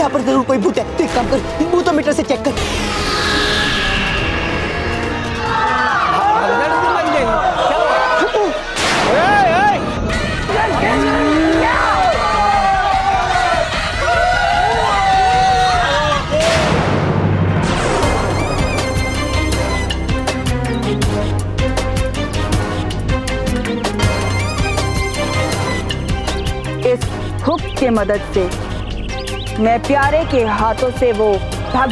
यहाँ पर जरूर कोई भूत है। तो एक काम कर, भूतोमीटर से चेक कर। इस हुक के मदद से मैं प्यारे के हाथों से वो भाग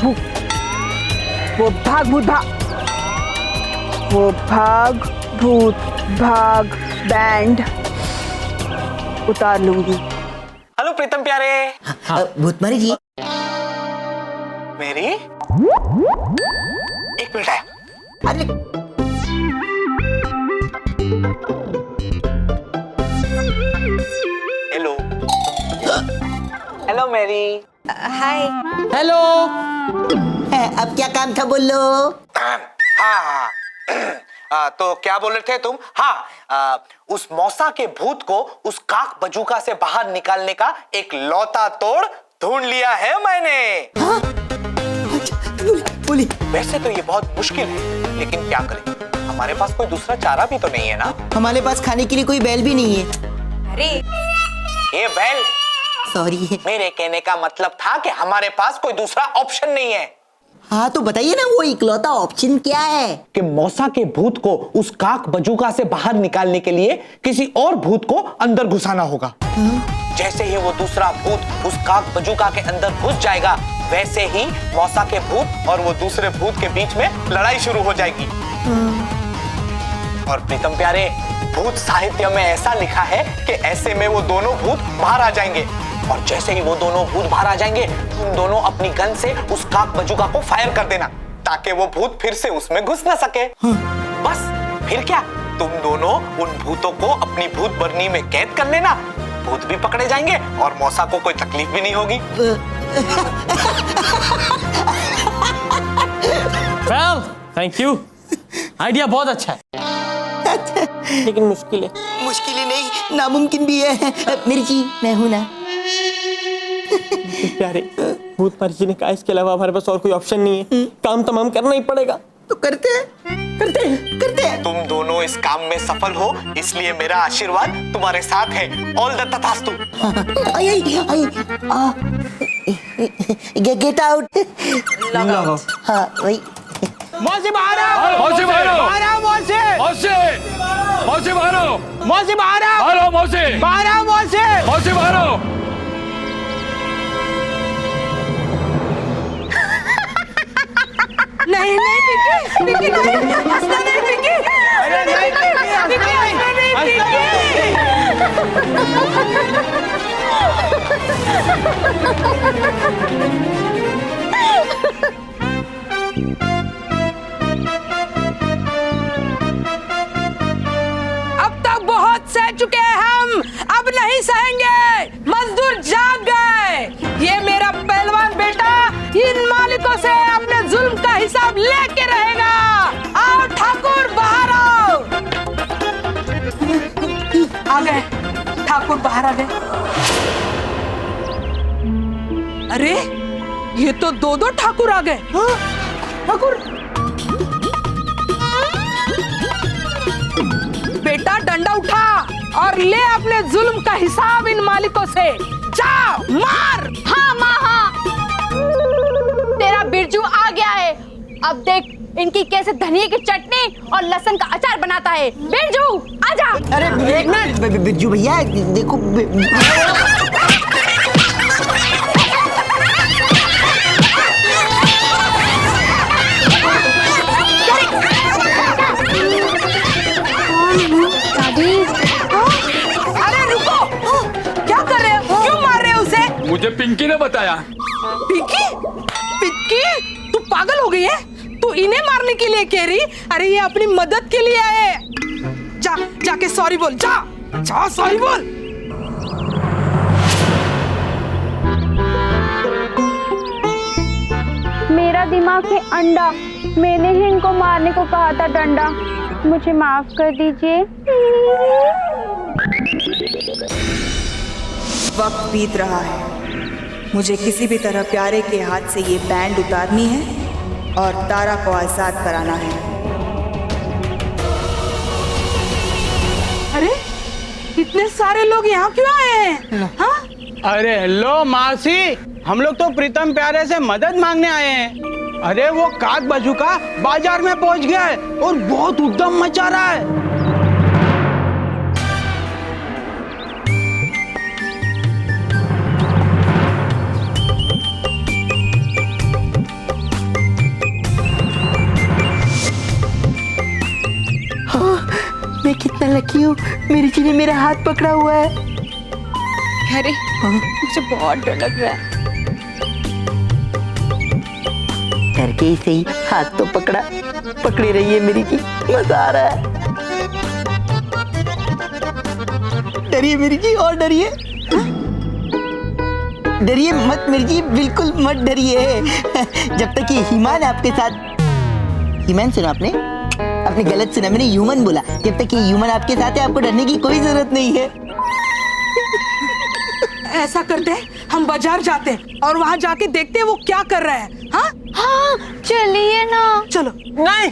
भूत भाग बैंड उतार लूंगी। हेलो प्रीतम प्यारे। भूतमारी जी। मेरी एक मिनट आया। अरे हेलो हेलो मेरी। हाय। हेलो। अब क्या काम था, बोलो। हाँ तो क्या बोल रहे थे तुम? हाँ, उस मौसा के भूत को उस काक बजूका से बाहर निकालने का एक लौता तोड़ ढूंढ लिया है मैंने। हाँ? बोली। वैसे तो ये बहुत मुश्किल है, लेकिन क्या करें, हमारे पास कोई दूसरा चारा भी तो नहीं है ना। हमारे पास खाने के लिए कोई बैल भी नहीं है। अरे ये बैल, सॉरी। मेरे कहने का मतलब था कि हमारे पास कोई दूसरा ऑप्शन नहीं है। हाँ तो बताइए ना, वो इकलौता ऑप्शन क्या है? कि मौसा के भूत को उस काक बजूका से बाहर निकालने के लिए किसी और भूत को अंदर घुसाना होगा। जैसे ही वो दूसरा भूत उस काक बजूका के अंदर घुस जाएगा, वैसे ही मौसा के भूत और वो दूसरे भूत के बीच में लड़ाई शुरू हो जाएगी। और प्रीतम प्यारे, भूत साहित्य में ऐसा लिखा है कि ऐसे में वो दोनों भूत बाहर आ जाएंगे, और जैसे ही वो दोनों भूत बाहर आ जाएंगे, तुम दोनों अपनी गन से उस काक बजूका को फायर कर देना, ताकि वो भूत फिर से उसमें घुस ना सके। बस फिर क्या, तुम दोनों उन भूतों को अपनी भूत बरनी में कैद कर लेना, भूत भी पकड़े जाएंगे और मौसा को कोई तकलीफ भी नहीं होगी। Well, thank you. आइडिया बहुत अच्छा है, लेकिन मुश्किल है। मुश्किल ही नहीं, नामुमकिन भी है। मेरी जी, मैं हूं ना। प्यारे, भूत जी ने कहा इसके अलावा हमारे पास और कोई ऑप्शन नहीं है, काम तमाम करना ही पड़ेगा। तो करते हैं। तुम दोनों इस काम में सफल हो, इसलिए मेरा आशीर्वाद तुम्हारे साथ है। ऑल द तथास्तु। Get out. हाँ वही। मौसी बाहर आओ, मौसी बाहर आओ, बाहर आओ मौसी, मौसी, मौसी बाहर आओ, मौसी बाहर आओ, बाहर आओ मौसी, बाहर आओ मौसी, मौसी बाहर आओ। नहीं पिंकी नहीं, हंसना नहीं पिंकी। अरे नहीं पिंकी, हंसना अब तक बहुत सह चुके हैं हम, अब नहीं सहेंगे। मजदूर जाग गए। ये मेरा पहलवान बेटा इन मालिकों से अपने जुल्म का हिसाब लेके रहेगा। आओ ठाकुर, बाहर आओ। आ गए ठाकुर, बाहर आ गए। अरे ये तो दो ठाकुर आ गए। ठाकुर बेटा, डंडा उठा और ले अपने जुल्म का हिसाब इन मालिकों से। जा मार। हाँ माँ हाँ, तेरा बिरजू आ गया है। अब देख इनकी कैसे धनिया की चटनी और लहसुन का अचार बनाता है। बिरजू आजा। अरे एक मिनट बिरजू भैया, देखो अरे रुको, क्या कर रहे हो? क्यों मार रहे हो उसे? मुझे पिंकी ने बताया। पिंकी? पिंकी, तू पागल हो गई है? तू इन्हें मारने के लिए कह रही? अरे ये अपनी मदद के लिए आए। जाके सॉरी बोल, जा सॉरी बोल। मेरा दिमाग है अंडा, मैंने ही इनको मारने को कहा था डंडा, मुझे माफ कर दीजिए। वक्त बीत रहा है, मुझे किसी भी तरह प्यारे के हाथ से ये बैंड उतारनी है और तारा को आजाद कराना है। अरे इतने सारे लोग यहाँ क्यों आए हैं? हाँ? अरे हेलो मासी, हम लोग तो प्रीतम प्यारे से मदद मांगने आए हैं। अरे वो काक बजूका बाजार में पहुंच गया है और बहुत उद्यम मचा रहा है। मैं कितना लकी हूँ, मेरी जी ने मेरा हाथ पकड़ा हुआ है। अरे मुझे बहुत डर लग रहा है। डर के ही सही, हाथ तो पकड़ा। पकड़ी रही है मेरी जी, मजा आ रहा है। डरिए मेरी जी, और डरिए। डरिए मत मेरी जी, बिल्कुल मत डरिए। जब तक ये हीमान आपके साथ, हीमान सुना आपने गलत सुना, मैंने ह्यूमन बोला। जब तक ये ह्यूमन आपके साथ है, आपको डरने की कोई जरूरत नहीं है। ऐसा करते हैं, हम बाजार जाते हैं और वहाँ जाके देखते हैं वो क्या कर रहा है। हाँ हाँ चलिए ना। चलो। नहीं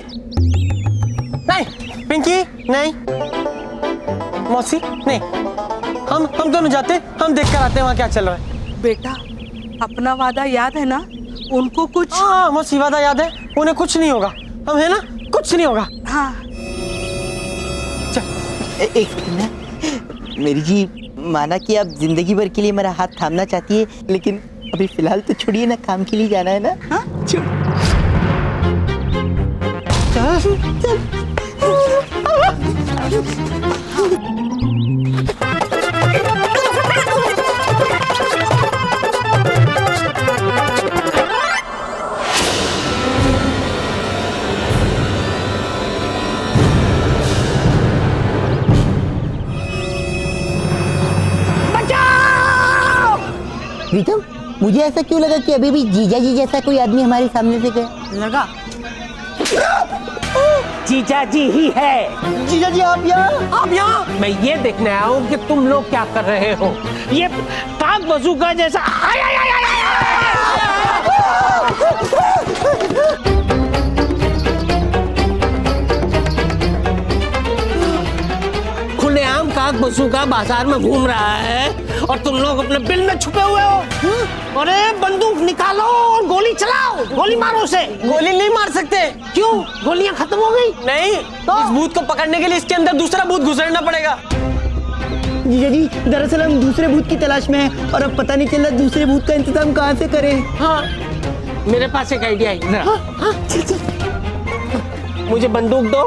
नहीं पिंकी, नहीं मौसी, नहीं, हम दोनों जाते हैं, हम देख कर आते हैं वहाँ क्या चल रहा है। बेटा अपना वादा याद है ना? उनको कुछ। हाँ मौसी, वादा याद है, उन्हें कुछ नहीं होगा। हम है ना, कुछ नहीं होगा। हाँ एक सेकंड ना मेरी जी, माना कि आप जिंदगी भर के लिए मेरा हाथ थामना चाहती है, लेकिन अभी फिलहाल तो छोड़िए ना, काम के लिए जाना है ना। हाँ छोड़। प्रीतम, मुझे ऐसा क्यों लगा कि अभी भी जीजा जी जैसा कोई आदमी हमारे सामने से गया? लगा जीजा जी ही है। जीजा जी आप यहाँ? आप यहाँ? मैं ये देखने आया हूँ कि तुम लोग क्या कर रहे हो। ये काक बजूका जैसा आय, आय, आय, आय, आय, खुलेआम काक बजूका बाजार में घूम रहा है और तुम लोग अपने बिल में छुपे हुए हो। अरे बंदूक निकालो और गोली चलाओ, गोली मारो उसे। गोली नहीं मार सकते। क्यों? गोलियां खत्म हो गई? नहीं, इस भूत को पकड़ने के लिए इसके अंदर दूसरा भूत घुसेड़ना पड़ेगा। जीजा जी, दरअसल हम दूसरे भूत की तलाश में हैं और अब पता नहीं चल रहा दूसरे भूत का इंतजाम कहाँ से करें। हाँ, मेरे पास एक आइडिया है। मुझे बंदूक दो,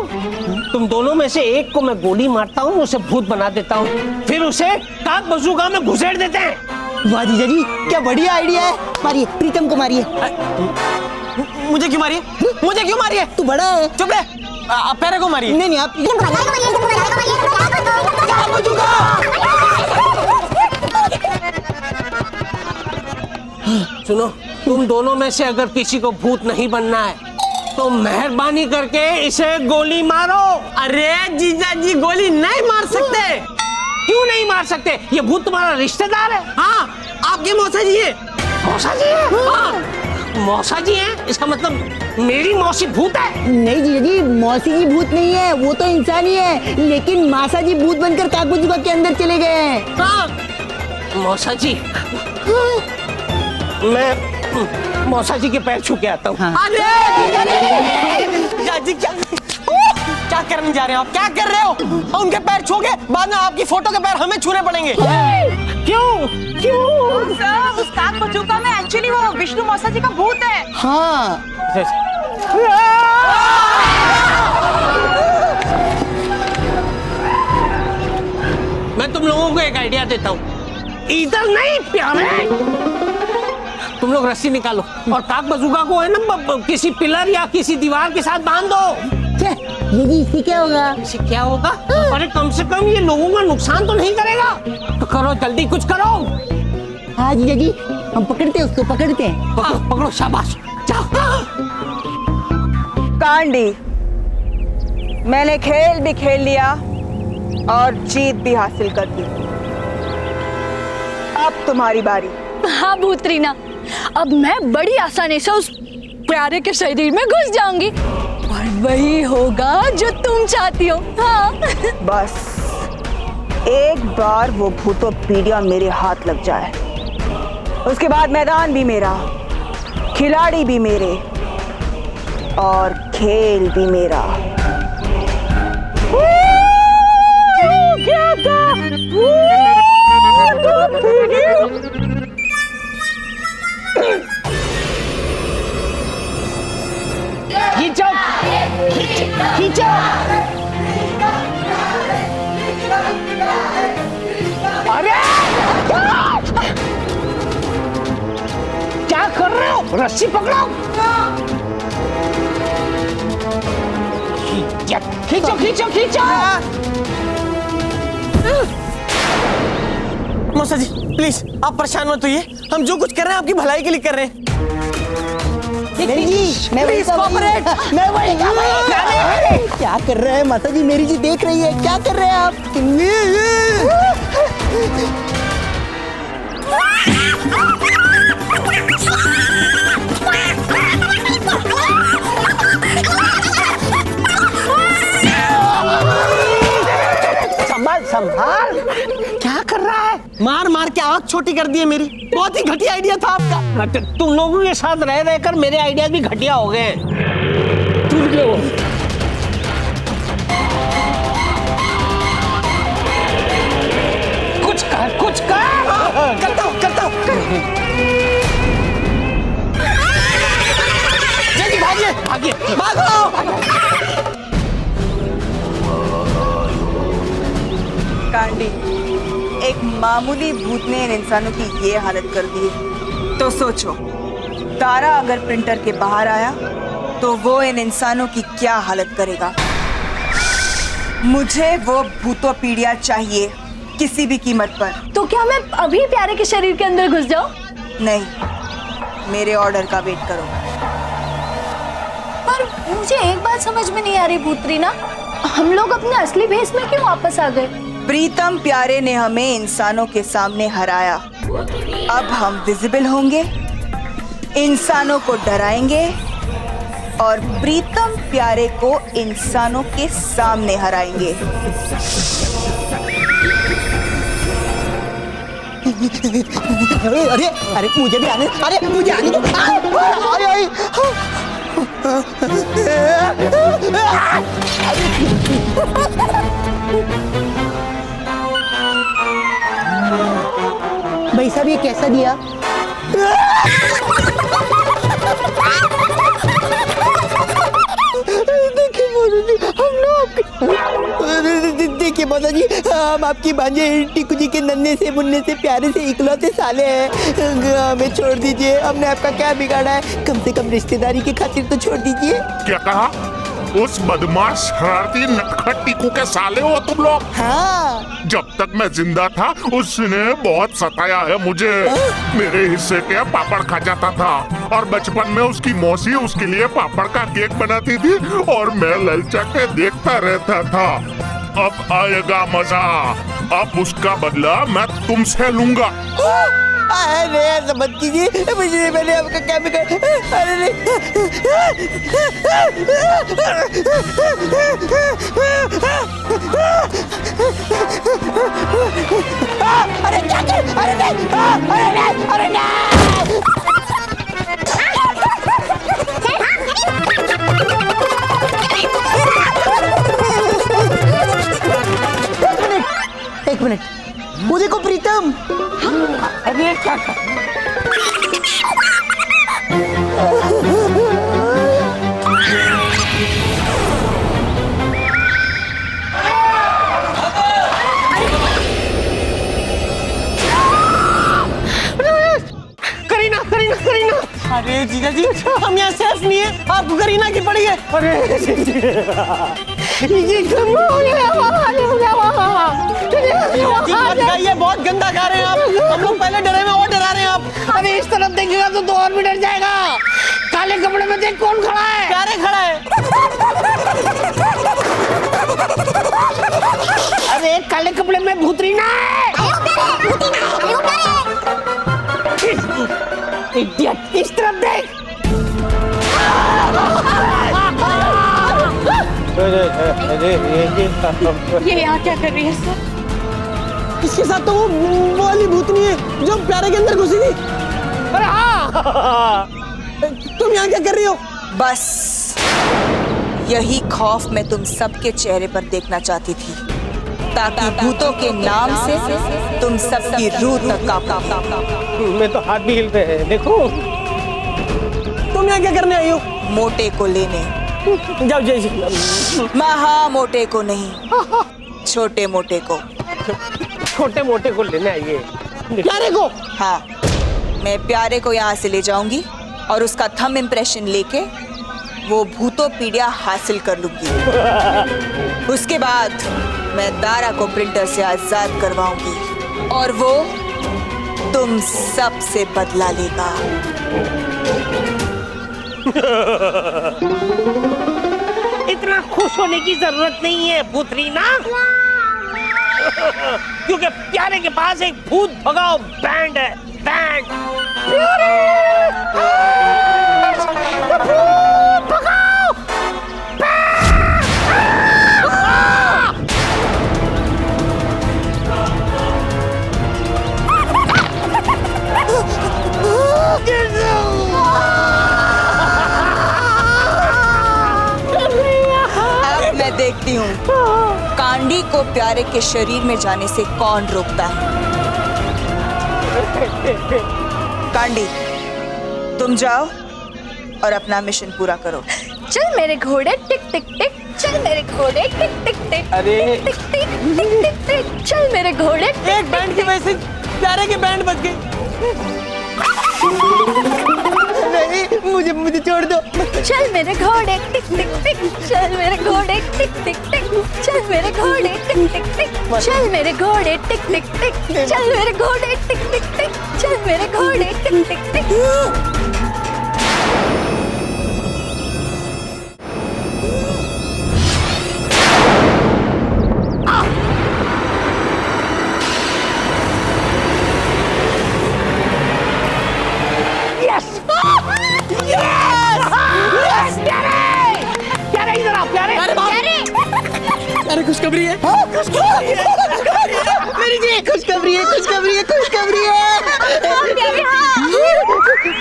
तुम दोनों में से एक को मैं गोली मारता हूँ, उसे भूत बना देता हूँ, फिर उसे काक बजूका में घुसेड़ देते हैं। वाह जीजा जी, क्या बढ़िया आइडिया है। मारिए, प्रीतम को मारिए। मुझे क्यों मारिए? मुझे क्यों मारिए? तू बड़ा है। चुप रहे, आप पैरे को मारिए। नहीं आप सुनो, तुम दोनों में से अगर किसी को भूत नहीं बनना है तो मेहरबानी करके इसे गोली मारो। अरे जीजा जी, गोली नहीं मार सकते। क्यों नहीं मार सकते? ये भूत तुम्हारा रिश्तेदार है। हाँ, आपके मौसा जी है। मौसा जी है? हाँ, मौसा जी है, इसका मतलब मेरी मौसी भूत है? नहीं जीजा जी, मौसी जी भूत नहीं है, वो तो इंसान ही है, लेकिन मासा जी भूत बनकर काकबजुका के अंदर चले गए हैं। हाँ, मौसा जी, मैं मौसा जी के पैर छू के आता हूँ। अरे जीजा जी, क्या करने जा रहे हो आप? क्या कर रहे हो? उनके पैर छू के बाद में आपकी फोटो के पैर हमें छूने पड़ेंगे। क्यों? क्यों? सब उस काक बजूका में एक्चुअली वो विष्णु मौसा जी का भूत है। हाँ मैं तुम लोगों को एक आइडिया देता हूँ। इधर नहीं प्यारे, तुम लोग रस्सी निकालो और काक बजूका को है ना किसी पिलर या किसी दीवार के साथ बांध दो। क्या ये जी, इससे क्या होगा? इससे क्या होगा? अरे कम से कम ये लोगों का नुकसान तो नहीं करेगा। तो करो, जल्दी कुछ करो। हाँ जीजा जी, हम पकड़ते हैं उसको, पकड़ते हैं। पकड़ो पकड़ो, शाबाश, जाओ। कांडी, मैंने खेल भी खेल लिया और जीत भी हासिल कर दी। अब तुम्हारी बारी। हाँ भूतरीना, अब मैं बड़ी आसानी से उस प्यारे के शरीर में घुस जाऊंगी और वही होगा जो तुम चाहती हो। हाँ बस एक बार वो भूतो पीड़िया मेरे हाथ लग जाए, उसके बाद मैदान भी मेरा, खिलाड़ी भी मेरे और खेल भी मेरा। क्या था? खींचो खींचो। अरे क्या कर रहे हो? रस्सी पकड़ो। खींचो खींचो खींचो। मौसा जी प्लीज आप परेशान मत होइए, हम जो कुछ कर रहे हैं आपकी भलाई के लिए कर रहे हैं। मेरी जी, मैं वही क्या कर रहे हैं माता जी? मेरी जी देख रही है, क्या कर रहे हैं आप? संभाल संभाल। क्या कर रहा है? मार मार के आंख छोटी कर दी है मेरी। बहुत ही घटिया आइडिया था आपका। तुम लोगों के साथ रह रहकर मेरे आइडियाज भी घटिया हो गए। टूट गए वो। कुछ कर कुछ कर। करता हूँ जल्दी भागिए भागिए भागो। कांडी, एक मामूली भूत ने इन इंसानों की ये हालत कर दी है। तो सोचो, तारा अगर प्रिंटर के बाहर आया तो वो इन इंसानों की क्या हालत करेगा। मुझे वो भूतो पीड़िया चाहिए किसी भी कीमत पर। तो क्या मैं अभी प्यारे के शरीर के अंदर घुस जाऊं? नहीं, मेरे ऑर्डर का वेट करो। पर मुझे एक बात समझ में नहीं आ रही भूतरीना, हम लोग अपने असली भेष में क्यों वापस आ गए? प्रीतम प्यारे ने हमें इंसानों के सामने हराया। अब हम विजिबल होंगे, इंसानों को डराएंगे और प्रीतम प्यारे को इंसानों के सामने हराएंगे। अरे अरे मुझे भी आने, अरे मुझे आने दो। भाई साहब ये कैसा दिया? देखिए मौसा जी, हम आपकी भांजे टीकू जी के नन्हे से मुन्ने से प्यारे से इकलौते साले हैं। हमें छोड़ दीजिए, हमने आपका क्या बिगाड़ा है? कम से कम रिश्तेदारी की खातिर तो छोड़ दीजिए। क्या कहा? उस बदमाश शरारती नटखट टीकू के साले हो तुम लोग? हाँ। जब तक मैं जिंदा था उसने बहुत सताया है मुझे। मेरे हिस्से के पापड़ खा जाता था और बचपन में उसकी मौसी उसके लिए पापड़ का केक बनाती थी और मैं ललचा के देखता रहता था। अब आएगा मजा, अब उसका बदला मैं तुमसे लूंगा। अरे ऐसा मत कीजिए, मुझे मैंने आपका क्या बिगाड़ा? अरे अरे क्या कर? अरे नहीं, अरे नहीं, अरे नहीं। एक मिनट, वो देखो प्रीतम। अरे क्या करीना करीना करीना। अरे जीजा जी हम यहाँ सेफ नहीं है, आपको करीना की पड़ी है। अरे ये बहुत गंदा गा रहे हैं आप। हम लोग पहले डरे में और डरा रहे हैं आप। अरे इस तरफ देखेगा तो दो और भी डर जाएगा। काले कपड़े में देख कौन खड़ा है? प्यारे खड़ा है। अरे काले कपड़े में भूतरीना है। इडियट, इस तरफ देख। ये यहाँ क्या कर रही है सर? इसके साथ तो वो वाली भूतनी है जो प्यारे के अंदर घुसी थी। अरे हाँ, तुम यहाँ क्या कर रही हो? बस यही खौफ मैं तुम सबके चेहरे पर देखना चाहती थी, ताकि भूतों के नाम से तुम सबकी रूह तक कांपे। मैं तो हाथ भी हिल रहे हैं, देखो। तुम यहाँ क्या करने आई हो? मोटे को लेने। जाओ जय श्री। महा मोटे को नहीं, छोटे मोटे को। छोटे मोटे को लेने आइए। प्यारे को? हाँ, मैं प्यारे को यहाँ से ले जाऊंगी और उसका थंब इम्प्रेशन लेके वो भूतों पीढ़िया हासिल कर लूंगी। उसके बाद मैं दारा को प्रिंटर से आजाद करवाऊंगी और वो तुम सब से बदला लेगा। इतना खुश होने की जरूरत नहीं है भूतरीना, क्योंकि प्यारे के पास एक भूत भगाओ बैंड है। बैंड भगाओ अब मैं देखती हूँ कांडी को प्यारे के शरीर में जाने से कौन रोकता है। कांडी, तुम जाओ और अपना मिशन पूरा करो। चल मेरे घोड़े टिक टिक टिक, चल मेरे घोड़े टिक टिक टिक, अरे। टिक टिक टिक टिक टिक, चल मेरे घोड़े एक बैंड की वजह से प्यारे के बैंड बज गए। नहीं, मुझे छोड़ दो। चल मेरे घोड़े टिक टिक टिक, चल मेरे घोड़े टिक टिक टिक, चल मेरे घोड़े टिक टिक टिक, चल मेरे घोड़े टिक टिक टिक, चल मेरे घोड़े टिक टिक टिक, चल मेरे घोड़े टिक टिक टिक। अरे खुशखबरी है। मेरी जी खुशखबरी है, खुशखबरी है, खुशखबरी है।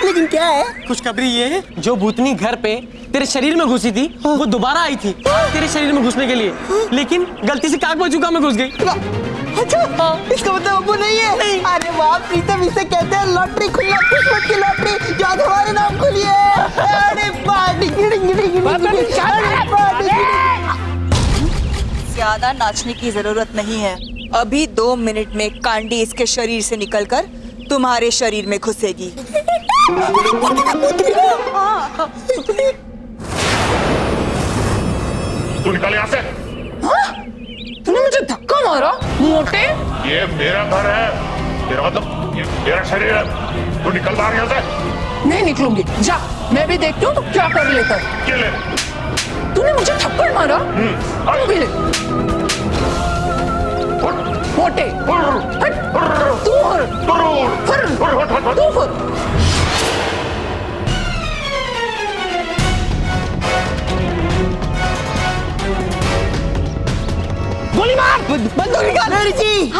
लेकिन क्या है? खुशखबरी ये है, जो भूतनी घर पे तेरे शरीर में घुसी थी वो दोबारा आई थी तेरे शरीर में घुसने के लिए, लेकिन गलती से काक बजुका में घुस गई। अच्छा, इसका मतलब वो नहीं है? नहीं। अरे वाह प्रीतम, इसे कहते हैं लॉटरी खुलना, किस्मत की लॉटरी जो आज हमारे नाम खुली है। अरे ज्यादा नाचने की जरूरत नहीं है। अभी 2 मिनट में कांडी इसके शरीर से निकलकर तुम्हारे शरीर में घुसेगी। तू निकल यहाँ से। तूने मुझे धक्का मारा मोटे? ये मेरा घर है, तेरा मतलब ये मेरा शरीर है। तू निकल बाहर यहाँ से। नहीं निकलूंगी, जा। मैं भी देखती हूँ तो क्या कर लेता है। ये ले। तूने मुझे थप्पड़ मारा, तू भी ले। मोटे हट, तू तू गोली मार। बंदूक निकाल। मेरी जी।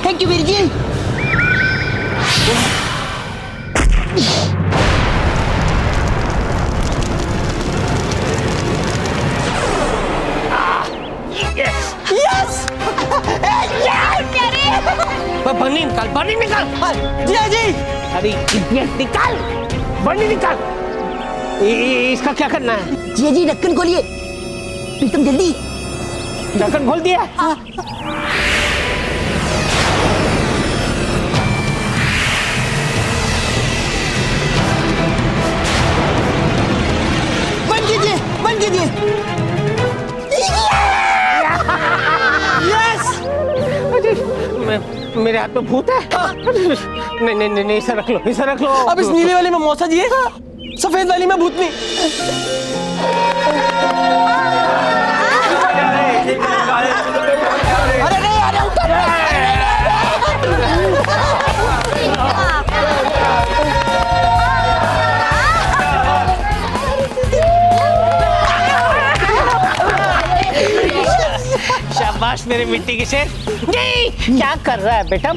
थैंक यू मेरी जी। बन्नी निकाल, बन्नी निकाल। जी जी। अरे इडियट, निकाल बन्नी निकाल। इसका क्या करना है? जी जी, ढक्कन खोलिए। प्रीतम जल्दी। ढक्कन खोल दिया। बंद कीजिए, बंद कीजिए। मेरे हाथ में भूत है। नहीं नहीं नहीं, इसे रख लो, इसे रख लो। अब इस नीले वाली में मौसा जी है, सफेद वाली में भूतनी। अरे नहीं, अरे उतर। शाबाश मेरे मिट्टी के शेर। जी क्या कर रहा है बेटा?